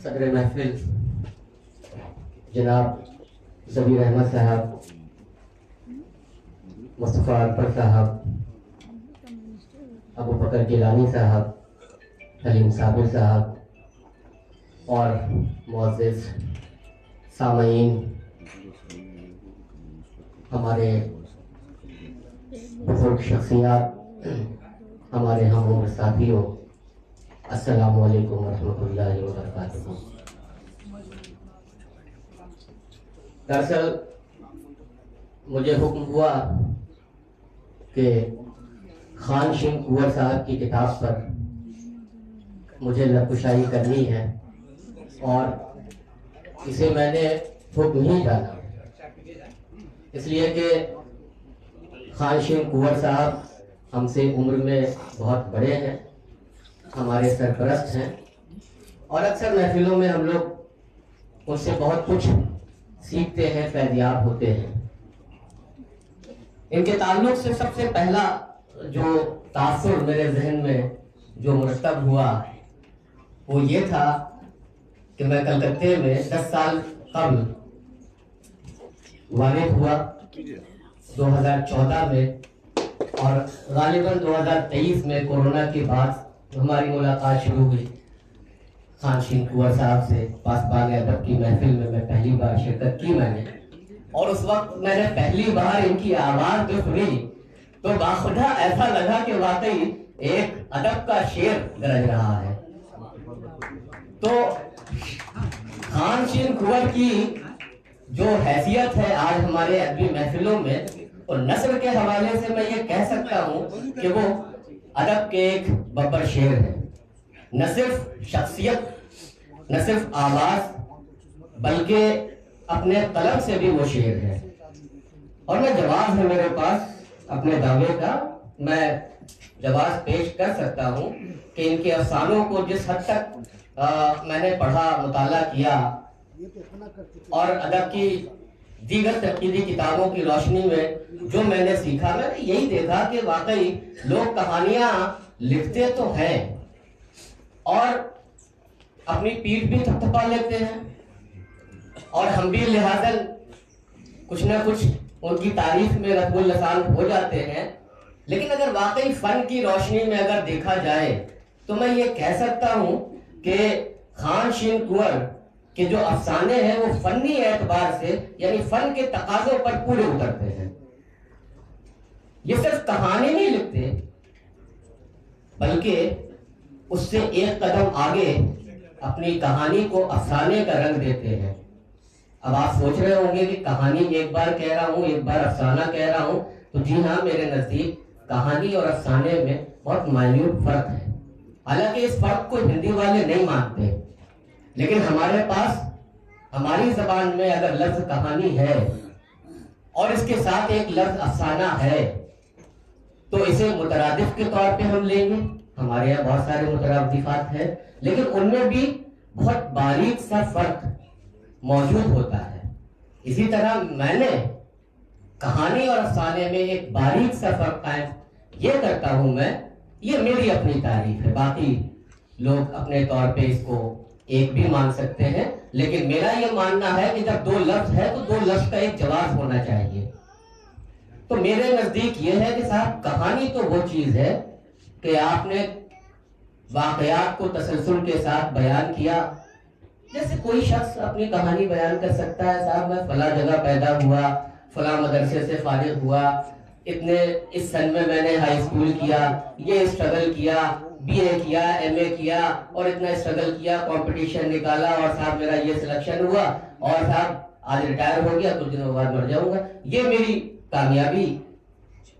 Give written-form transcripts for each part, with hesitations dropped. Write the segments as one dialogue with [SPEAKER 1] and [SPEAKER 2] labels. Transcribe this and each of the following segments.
[SPEAKER 1] صدر محفل جناب ظبیر احمد صاحب، مصطفیٰ اکبر صاحب، ابو بکر گیلانی صاحب، حلیم صابر صاحب اور معزز سامعین، ہمارے بزرگ شخصیات، ہمارے ہم عمر ساتھیوں، السلام علیکم ورحمۃ اللہ وبرکاتہ۔ دراصل مجھے حکم ہوا کہ خان شین کنور صاحب کی کتاب پر مجھے لبکشائی کرنی ہے، اور اسے میں نے حکم ہی ڈالا، اس لیے کہ خان شین کنور صاحب ہم سے عمر میں بہت بڑے ہیں، ہمارے سرپرست ہیں، اور اکثر محفلوں میں ہم لوگ ان سے بہت کچھ سیکھتے ہیں، فیضیاب ہوتے ہیں۔ ان کے تعلق سے سب سے پہلا جو تاثر میرے ذہن میں جو مرتب ہوا وہ یہ تھا کہ میں کلکتے میں 10 سال قبل والد ہوا 2014 میں، اور غالباً 2023 میں کورونا کے بعد ہماری ملاقات شروع ہوئی خان شین کنور صاحب سے۔ پاسبان ادب کی محفل میں پہلی بار شرکت کی میں نے، اور اس وقت میں نے پہلی بار ان کی آواز جو سنی تو باخدا ایسا لگا کہ واقعی ایک ادب کا شعر گرج رہا ہے۔ تو خان شین کنور کی جو حیثیت ہے آج ہمارے ادبی محفلوں میں، اور نثر کے حوالے سے میں یہ کہہ سکتا ہوں کہ وہ ادب کے ایک ببر شعر ہے، نہ صرف شخصیت، نہ صرف آواز، بلکہ اپنے قلم سے بھی وہ شعر ہے۔ اور میں جواز ہے میرے پاس اپنے دعوے کا، میں جواز پیش کر سکتا ہوں کہ ان کے افسانوں کو جس حد تک میں نے پڑھا، مطالعہ کیا، اور ادب کی دیگر تنقیدی کتابوں کی روشنی میں جو میں نے سیکھا، میں نے یہی دیکھا کہ واقعی لوگ کہانیاں لکھتے تو ہیں اور اپنی پیٹھ بھی تھپتھپا لیتے ہیں، اور ہم بھی لہٰذا کچھ نہ کچھ ان کی تعریف میں رتب اللسان ہو جاتے ہیں، لیکن اگر واقعی فن کی روشنی میں اگر دیکھا جائے تو میں یہ کہہ سکتا ہوں کہ خان شین کنور کہ جو افسانے ہیں وہ فنی اعتبار سے، یعنی فن کے تقاضوں پر پورے اترتے ہیں۔ یہ صرف کہانی نہیں لکھتے بلکہ اس سے ایک قدم آگے اپنی کہانی کو افسانے کا رنگ دیتے ہیں۔ اب آپ سوچ رہے ہوں گے کہ کہانی ایک بار کہہ رہا ہوں، ایک بار افسانہ کہہ رہا ہوں، تو جی ہاں، میرے نزدیک کہانی اور افسانے میں بہت مائنیوٹ فرق ہے۔ حالانکہ اس فرق کو ہندی والے نہیں مانتے، لیکن ہمارے پاس ہماری زبان میں اگر لفظ کہانی ہے اور اس کے ساتھ ایک لفظ افسانہ ہے تو اسے مترادف کے طور پہ ہم لیں گے۔ ہمارے یہاں بہت سارے مترادفات ہیں، لیکن ان میں بھی بہت باریک سا فرق موجود ہوتا ہے۔ اسی طرح میں نے کہانی اور افسانے میں ایک باریک سا فرق قائم یہ کرتا ہوں، میں یہ میری اپنی تعریف ہے، باقی لوگ اپنے طور پہ اس کو ایک بھی مان سکتے ہیں، لیکن میرا یہ ماننا ہے کہ جب دو لفظ ہے تو دو لفظ کا ایک جواز ہونا چاہیے۔ تو میرے نزدیک یہ ہے کہ صاحب کہانی تو وہ چیز ہے کہ آپ نے واقعات کو تسلسل کے ساتھ بیان کیا، جیسے کوئی شخص اپنی کہانی بیان کر سکتا ہے، صاحب میں فلاں جگہ پیدا ہوا، فلاں مدرسے سے فارغ ہوا، اس سن میں نے ہائی اسکول کیا، یہ اسٹرگل کیا، بی اے کیا، ایم اے کیا، اور اتنا اسٹرگل کیا، کمپٹیشن نکالا، اور صاحب میرا یہ سلیکشن ہوا، اور صاحب آج ریٹائر ہو گیا، کچھ دنوں بعد مر جاؤں گا، یہ میری کامیابی،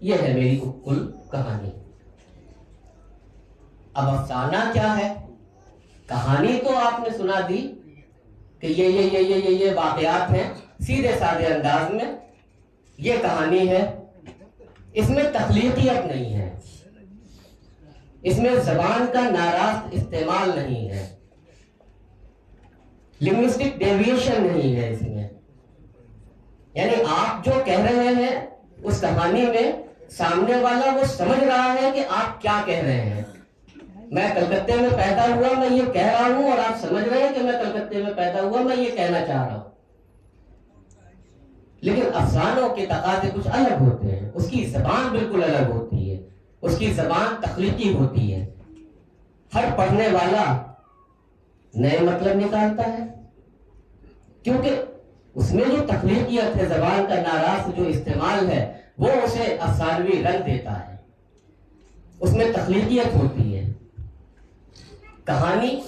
[SPEAKER 1] یہ ہے میری کل کہانی۔ اب افسانہ کیا ہے؟ کہانی تو آپ نے سنا دی کہ یہ واقعات ہیں سیدھے سادے انداز میں، یہ کہانی ہے، اس میں تخلیقیت نہیں ہے، اس میں زبان کا ناراست استعمال نہیں ہے، لنگوسٹک ڈیویشن نہیں ہے اس میں، یعنی آپ جو کہہ رہے ہیں اس کہانی میں سامنے والا وہ سمجھ رہا ہے کہ آپ کیا کہہ رہے ہیں، میں کلکتے میں پیدا ہوا، میں یہ کہہ رہا ہوں، اور آپ سمجھ رہے ہیں کہ میں کلکتے میں پیدا ہوا، میں یہ کہنا چاہ رہا ہوں. لیکن افسانوں کے تقاضے کچھ الگ ہوتے ہیں، اس کی زبان بالکل الگ ہوتی ہے، اس کی زبان تخلیقی ہوتی ہے. ہر پڑھنے والا نئے مطلب نکالتا ہے، کیونکہ اس میں جو تخلیقیت ہے، زبان کا ناراض جو استعمال ہے، وہ اسے افسانوی رنگ دیتا ہے. اس میں تخلیقیت ہوتی ہے. کہانی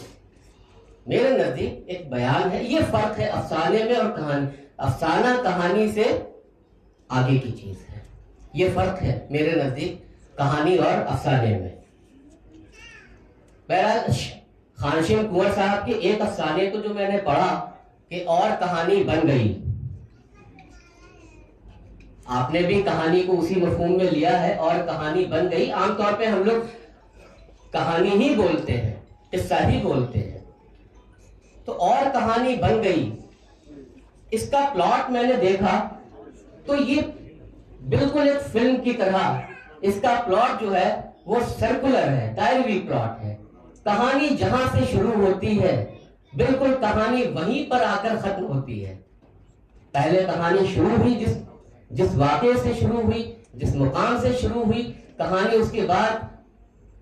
[SPEAKER 1] میرے نزدیک ایک بیان ہے. یہ فرق ہے افسانے میں اور کہانی. افسانہ کہانی سے آگے کی چیز ہے. یہ فرق ہے میرے نزدیک کہانی اور افسانے میں. بہرحال خانشین کنور صاحب کے ایک افسانے کو جو میں نے پڑھا کہ اور کہانی بن گئی، آپ نے بھی کہانی کو اسی مفہوم میں لیا ہے، اور کہانی بن گئی. عام طور پہ ہم لوگ کہانی ہی بولتے ہیں، قصہ ہی بولتے ہیں. تو اور کہانی بن گئی، اس کا پلاٹ میں نے دیکھا تو یہ بالکل ایک فلم کی طرح اس کا پلاٹ جو ہے وہ سرکولر ہے، دائروی پلاٹ ہے. کہانی جہاں سے شروع ہوتی ہے بالکل کہانی وہیں پر آ کر ختم ہوتی ہے. پہلے کہانی شروع ہوئی جس واقعے سے شروع ہوئی، جس مقام سے شروع ہوئی کہانی، اس کے بعد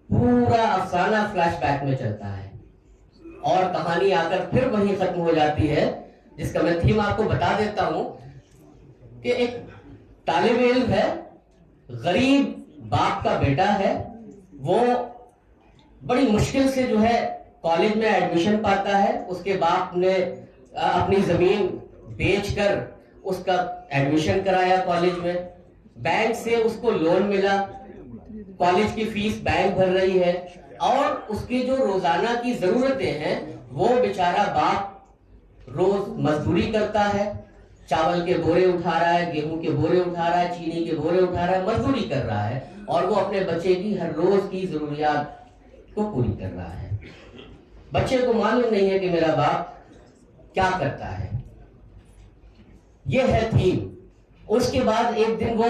[SPEAKER 1] پورا افسانہ فلیش بیک میں چلتا ہے اور کہانی آ کر پھر وہیں ختم ہو جاتی ہے. جس کا میں تھیم آپ کو بتا دیتا ہوں کہ ایک طالب علم ہے، غریب باپ کا بیٹا ہے، وہ بڑی مشکل سے جو ہے کالج میں ایڈمیشن پاتا ہے. اس کے باپ نے اپنی زمین بیچ کر اس کا ایڈمیشن کرایا کالج میں. بینک سے اس کو لون ملا، کالج کی فیس بینک بھر رہی ہے، اور اس کی جو روزانہ کی ضرورتیں ہیں وہ بیچارہ باپ روز مزدوری کرتا ہے. چاول کے بورے اٹھا رہا ہے، گیہوں کے بورے اٹھا رہا ہے، چینی کے بورے اٹھا رہا ہے، مزدوری کر رہا ہے، اور وہ اپنے بچے کی ہر روز کی ضروریات کو پوری کر رہا ہے. بچے کو معلوم نہیں ہے کہ میرا باپ کیا کرتا ہے. یہ ہے تھیم. اس کے بعد ایک دن وہ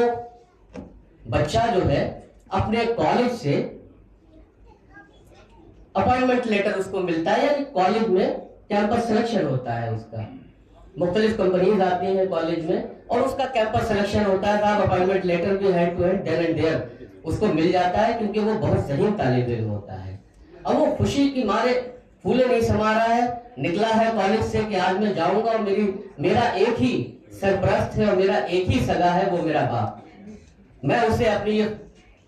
[SPEAKER 1] بچہ جو ہے اپنے کالج سے اپائنٹمنٹ لیٹر اس کو ملتا ہے، یعنی کالج میں کیمپس سلیکشن ہوتا ہے. اس کا مختلف کمپنیز آتی ہیں کالج میں اور اس کا کیمپس سلیکشن ہوتا ہے. صاحب اپائنٹمنٹ لیٹر جو hand to hand then and there اس کو مل جاتا ہے، کیونکہ وہ بہت ذہین طالب علم ہوتا ہے. اب وہ خوشی کی مارے پھولے نہیں سما رہا ہے. نکلا ہے کالج سے کہ آج میں جاؤں گا اور میرا ایک ہی سرپرست ہے اور میرا ایک ہی سگا ہے، وہ میرا باپ. میں اسے اپنی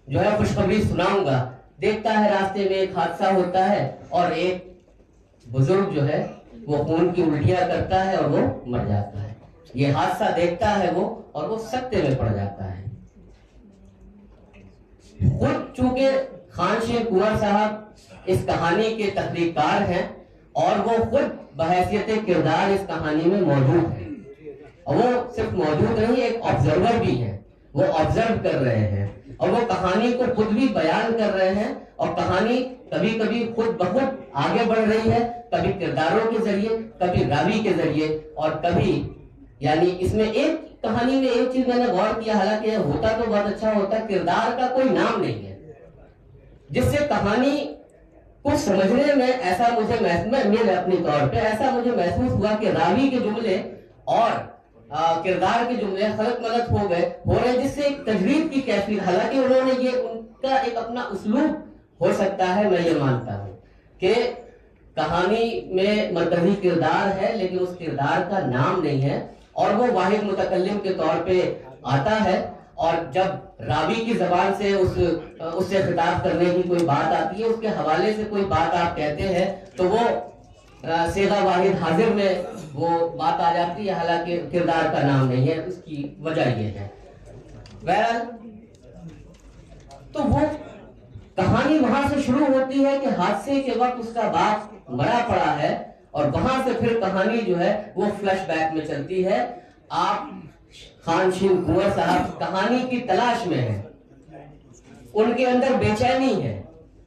[SPEAKER 1] جو ہے خوشخبری سناؤں گا. دیکھتا ہے راستے میں ایک حادثہ ہوتا ہے اور ایک بزرگ جو ہے وہ خون کی الٹیاں کرتا ہے اور وہ مر جاتا ہے. یہ حادثہ دیکھتا ہے وہ اور وہ سکتے میں پڑ جاتا ہے. خود چونکہ خانشین کنور صاحب اس کہانی کے تخلیق کار ہیں اور وہ خود بحیثیت کردار اس کہانی میں موجود ہیں، اور وہ صرف موجود نہیں، ایک آبزرور بھی ہیں. وہ آبزرو کر رہے ہیں اور وہ کہانی کو خود بھی بیان کر رہے ہیں. اور کہانی کبھی کبھی خود بخود آگے بڑھ رہی ہے، کبھی کرداروں کے ذریعے، کبھی راوی کے ذریعے، اور کبھی یعنی اس میں ایک کہانی میں ایک چیز میں نے غور کیا، حالانکہ ہوتا تو بہت اچھا ہوتا، کردار کا کوئی نام نہیں ہے، جس سے کہانی کو سمجھنے میں ایسا میرے اپنی طور پہ ایسا مجھے محسوس ہوا کہ راوی کے جملے اور کردار کے جملے خلط ملط ہو رہے، جس سے ایک تجوید کی کیفیت، حالانکہ انہوں نے یہ ان کا ایک اپنا اسلوب ہو سکتا ہے، میں یہ مانتا ہوں کہ کہانی میں مرکزی کردار ہے لیکن اس کردار کا نام نہیں ہے، اور وہ واحد متکلم کے طور پہ آتا ہے. اور جب راوی کی زبان سے اس سے خطاب کرنے کی کوئی بات آتی ہے، اس کے حوالے سے کوئی بات آپ کہتے ہیں تو وہ صیغہ واحد حاضر میں وہ بات آ جاتی ہے، حالانکہ کردار کا نام نہیں ہے. اس کی وجہ یہ ہے. بہرحال تو وہ کہانی وہاں سے شروع ہوتی ہے کہ حادثے کے وقت اس کا باپ مرا پڑا ہے، اور وہاں سے پھر کہانی جو ہے وہ فلیش بیک میں چلتی ہے. آپ خانشین کنور صاحب کہانی کی تلاش میں ہیں، ان کے اندر بے چینی ہے.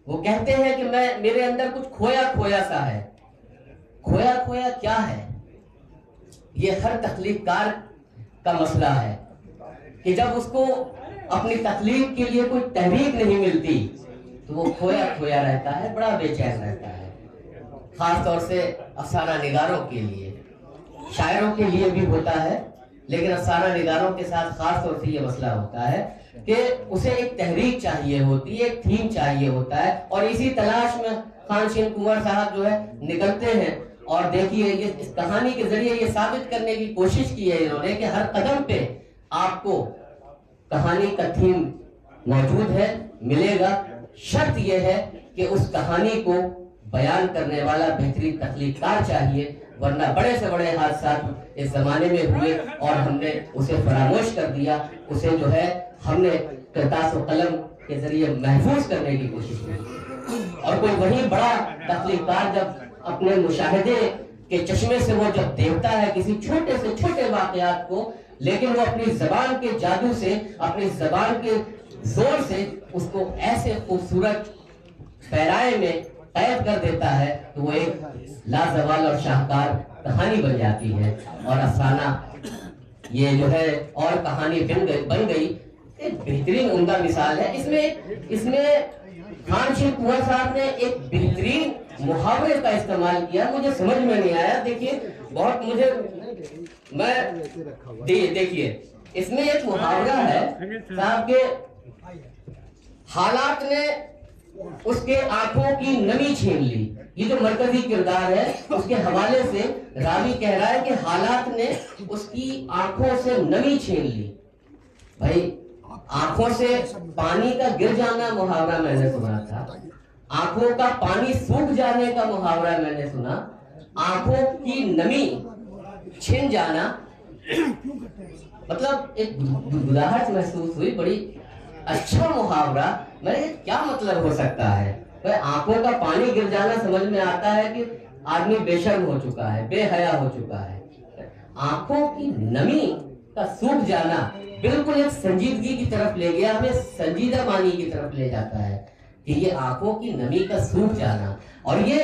[SPEAKER 1] وہ کہتے ہیں کہ میرے اندر کچھ کھویا کھویا سا ہے. کھویا کھویا کیا ہے؟ یہ ہر تخلیق کار کا مسئلہ ہے کہ جب اس کو اپنی تخلیق کے لیے کوئی تحریک نہیں ملتی تو وہ کھویا کھویا رہتا ہے, بڑا بے چین رہتا ہے. خاص طور سے افسانہ نگاروں کے لیے, شاعروں کے لیے بھی ہوتا ہے, لیکن افسانہ نگاروں کے ساتھ خاص طور سے یہ مسئلہ ہوتا ہے کہ اسے ایک تحریک چاہیے ہوتی ہے, ایک تھیم چاہیے ہوتا ہے, اور اسی تلاش میں خانشین کنور صاحب جو ہے نکلتے ہیں. اور دیکھیے یہ اس کہانی کے ذریعے یہ ثابت کرنے کی کوشش کی ہے انہوں نے کہ ہر قدم پہ آپ کو کہانی کا تھیم موجود ہے, ملے گا. شرط یہ ہے کہ اس کہانی کو بیان کرنے والا بہترین تخلیق کار چاہیے, ورنہ بڑے سے بڑے حادثات اس زمانے میں ہوئے اور ہم نے اسے فراموش کر دیا. اسے جو ہے ہم نے کرتاس و قلم کے ذریعے محفوظ کرنے کی کوشش کی, اور کوئی وہی بڑا تخلیق کار جب اپنے مشاہدے کے چشمے سے وہ جب دیکھتا ہے کسی چھوٹے سے چھوٹے واقعات کو, لیکن وہ اپنی زبان کے جادو سے, اپنی زبان کے زور سے اس کو ایسے خوبصورت پیرائے میں قید کر دیتا ہے, تو وہ ایک لازوال اور شاہکار کہانی بن جاتی ہے. اور افسانہ یہ جو ہے اور کہانی بن گئی ایک بہترین عمدہ مثال ہے. اس میں خانشین کنور صاحب نے ایک بہترین محاورے کا استعمال کیا, مجھے سمجھ میں نہیں آیا. دیکھیے بہت دیکھیے اس میں ایک محاورہ ہے صاحب کے حالات نے اس کے آنکھوں کی نمی چھین لی. یہ جو مرکزی کردار ہے اس کے حوالے سے راوی کہہ رہا ہے کہ حالات نے اس کی آنکھوں سے نمی چھین لی. بھائی آنکھوں سے پانی کا گر جانا محاورہ میں نے سنا تھا, آنکھوں کا پانی سوکھ جانے کا محاورہ میں نے سنا, آنکھوں کی نمی چھن جانا مطلب ایک گداہٹ محسوس ہوئی. بڑی اچھا محاورہ, میں نے کیا مطلب ہو سکتا ہے؟ آنکھوں کا پانی گر جانا سمجھ میں آتا ہے کہ آدمی بے شرم ہو چکا ہے, بے حیا ہو چکا ہے. آنکھوں کی نمی کا سوکھ جانا بالکل ایک سنجیدگی کی طرف لے گیا, ہمیں سنجیدہ معنی کی طرف لے جاتا ہے کہ یہ آنکھوں کی نمی کا سوکھ جانا. اور یہ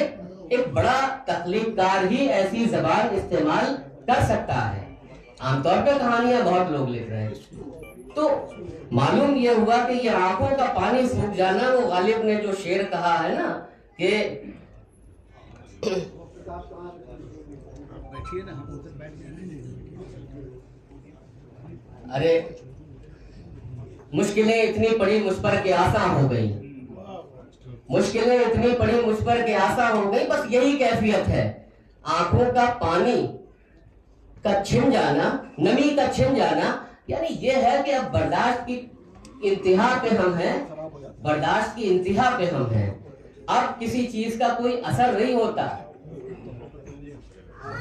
[SPEAKER 1] ایک بڑا تخلیق کار ہی ایسی زبان استعمال کر سکتا ہے. عام طور پہ کہانیاں بہت لوگ لکھ رہے ہیں. تو معلوم یہ ہوا کہ یہ آنکھوں کا پانی سوکھ جانا, وہ غالب نے جو شعر کہا ہے نا کہ ارے مشکلیں اتنی پڑی مجھ پر کہ آسان ہو گئی, مشکلیں اتنی پڑی مجھ پر کہ آسان ہو گئی. بس یہی کیفیت ہے, آنکھوں کا پانی کا چھن جانا, نمی کا چھن جانا. یعنی یہ ہے کہ اب برداشت کی انتہا پہ ہم ہیں, برداشت کی انتہا پہ ہم ہیں. اب کسی چیز کا کوئی اثر نہیں ہوتا.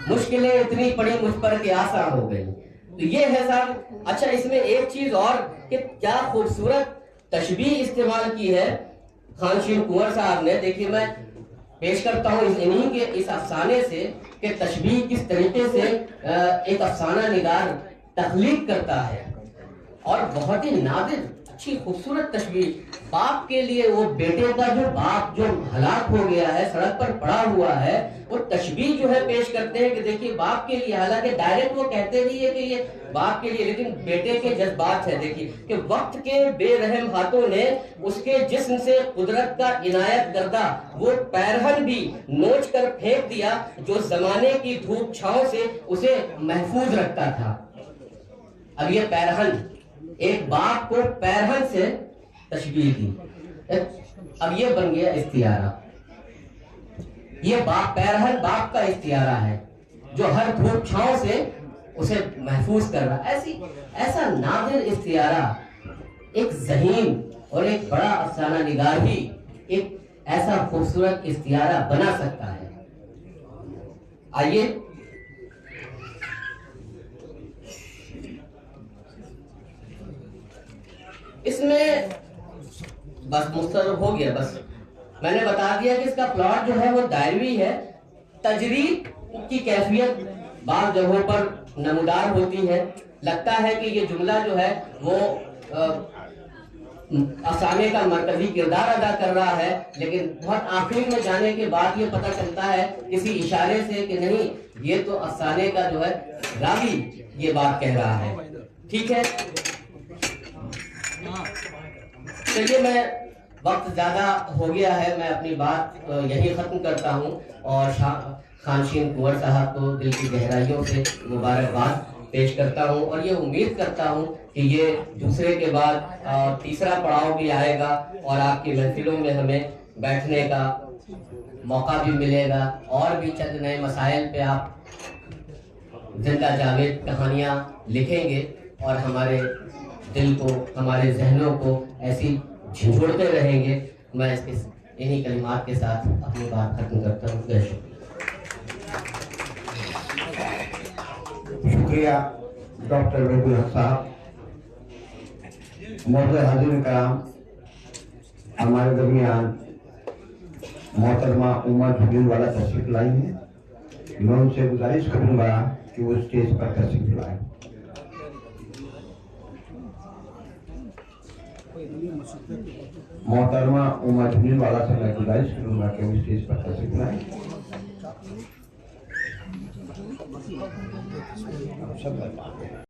[SPEAKER 1] مشکلیں اتنی پڑی مجھ پر کہ آسان ہو گئی. تو یہ ہے صاحب. اچھا اس میں ایک چیز اور کہ کیا خوبصورت تشبیہ استعمال کی ہے خانشین کنور صاحب نے. دیکھیے میں پیش کرتا ہوں انہی کے اس افسانے سے کہ تشبیہ کس طریقے سے ایک افسانہ نگار تخلیق کرتا ہے, اور بہت ہی نادر اچھی خوبصورت تشبیہ. باپ کے لیے وہ بیٹے کا جو باپ جو ہلاک ہو گیا ہے, سڑک پر پڑا ہوا ہے, وہ تشبیہ جو ہے پیش کرتے ہیں کہ دیکھیے باپ کے لیے, حالانکہ ڈائریکٹ وہ کہتے نہیں ہے کہ یہ باپ کے لیے, لیکن بیٹے کے جذبات ہے. دیکھیے کہ وقت کے بے رحم ہاتھوں نے اس کے جسم سے قدرت کا عنایت کردہ وہ پیرہن بھی نوچ کر پھینک دیا جو زمانے کی دھوپ چھاؤں سے اسے محفوظ رکھتا تھا. اب یہ پیرہن, ایک باپ کو پیرہن سے تشبیہ دی, اب یہ بن گیا استعارہ. یہ باپ, پیرہن باپ کا استعارہ ہے جو ہر دھوپ چھاؤں سے اسے محفوظ کر رہا. ایسا نادر استعارہ ایک ذہین اور ایک بڑا افسانہ نگار ہی ایک ایسا خوبصورت استعارہ بنا سکتا ہے. آئیے اس میں بس مسترب ہو گیا. بس میں نے بتا دیا کہ اس کا پلاٹ جو ہے وہ دائروی ہے. تجریب کی کیفیت بعض جگہوں پر نمودار ہوتی ہے. لگتا ہے کہ یہ جملہ جو ہے وہ افسانے کا مرکزی کردار ادا کر رہا ہے, لیکن بہت آخر میں جانے کے بعد یہ پتہ چلتا ہے کسی اشارے سے کہ نہیں, یہ تو افسانے کا جو ہے راوی یہ بات کہہ رہا ہے. ٹھیک ہے, چلیے میں وقت زیادہ ہو گیا ہے، میں اپنی بات یہی ختم کرتا ہوں اور خانشین کنور صاحب کو دل کی گہرائیوں سے مبارکباد پیش کرتا ہوں اور یہ امید کرتا ہوں کہ یہ دوسرے کے بعد تیسرا پڑاؤ بھی آئے گا اور آپ کی محفلوں میں ہمیں بیٹھنے کا موقع بھی ملے گا اور بھی چند نئے مسائل پہ آپ زندہ جاوید کہانیاں لکھیں گے اور ہمارے دل کو، ہمارے ذہنوں کو ایسی جھنجھوڑتے رہیں گے۔ میں انہی کلمات کے ساتھ اپنی بات ختم کرتا ہوں۔ بے
[SPEAKER 2] شکریہ ڈاکٹر وحید الحق صاحب۔ معزز حاضرین کرام، ہمارے درمیان محترمہ عمر جھلیل والا تشریف لائی ہیں۔ میں ان سے گزارش کروں گا کہ وہ اسٹیج پر تشریف لائیں۔ محترمہ عمر جھلیل والا سے میں گزارش کروں گا کہ وہ اسٹیج پر تشریف لائیں۔